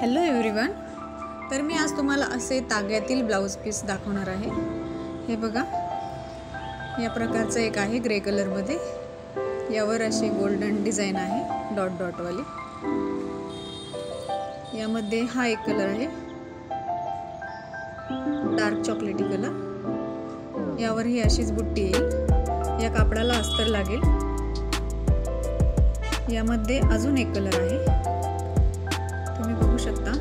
Hello everyone. तर मी आज तुम्हाला असे ताग्यातील ब्लाउज पीस दाखवणार आहे। हे बघा, या प्रकारचं एक आहे ग्रे कलर मध्ये, यावर अशी गोल्डन डिझाइन आहे डॉट डॉट वाली। यामध्ये हा एक कलर आहे डार्क चॉकलेटी कलर, यावर ही अशीच बुट्टी येईल। या कापडाला अस्तर लागेल। यामध्ये अजून एक कलर आहे, तुम्ही बघू शकता।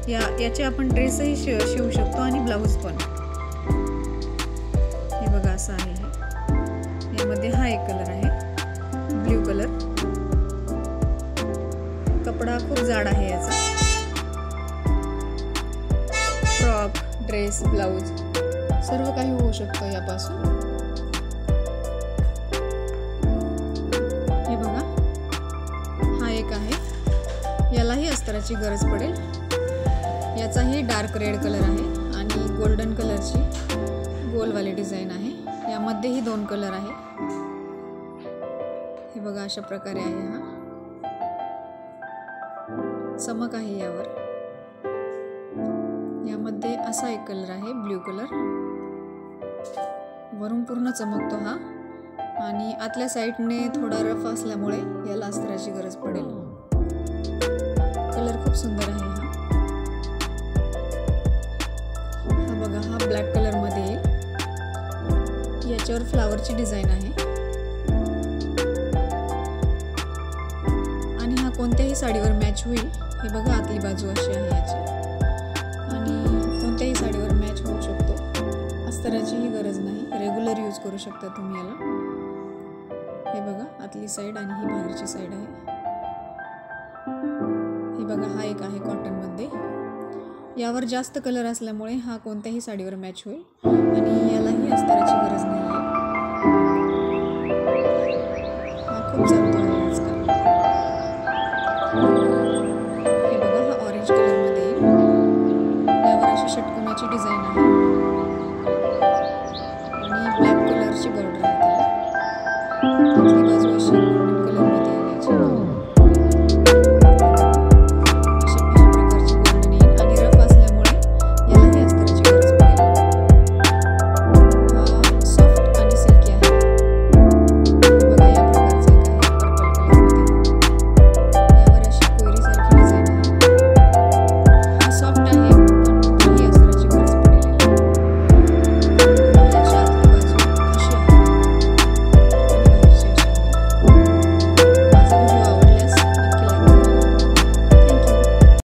याचे आपण ड्रेसही शिवू शकतो आणि ब्लाउज पण। हे बघा, असं आहे हे। यामध्ये हा एक कलर आहे ब्ल्यू कलर। कपडा खूप जाड आहे याचा। फ्रॉक, ड्रेस, ब्लाउज सर्व काही होऊ शकतं यापासून। हे बघा, हा एक आहे, यालाही अस्तराची गरज पडेल। याचाही डार्क रेड कलर आहे आणि गोल्डन कलरची गोलवाली डिझाइन आहे। यामध्येही दोन कलर आहे। हे बघा, अशा प्रकारे आहे हा। चमक आहे यावर। यामध्ये असा एक कलर आहे ब्ल्यू कलर, वरून पूर्ण चमकतो हा, आणि आतल्या साईडने थोडा रफ असल्यामुळे याला अस्तराची गरज पडेल। कलर खूप सुंदर आहे हा। बघा, हा ब्लॅक कलर मध्ये येईल। याच्यावर फ्लावरची डिझाइन आहे आणि हा कोणत्याही साडीवर मॅच होईल। हे बघा, आतली बाजू अशी आहे याची, आणि कोणत्याही साडीवर मॅच होऊ शकतो। अस्तराचीही गरज नाही, रेग्युलर यूज करू शकता तुम्ही याला। हे बघा, आतली साईड आणि ही बाहेरची साईड आहे। हे बघा, हा एक आहे कॉटन मध्ये। यावर जास्त कलर असल्यामुळे हा कोणत्याही साडीवर मॅच होईल आणि यालाही अस्तराची गरज नाही आहे। हा खूप चालतो आहे आजकाल।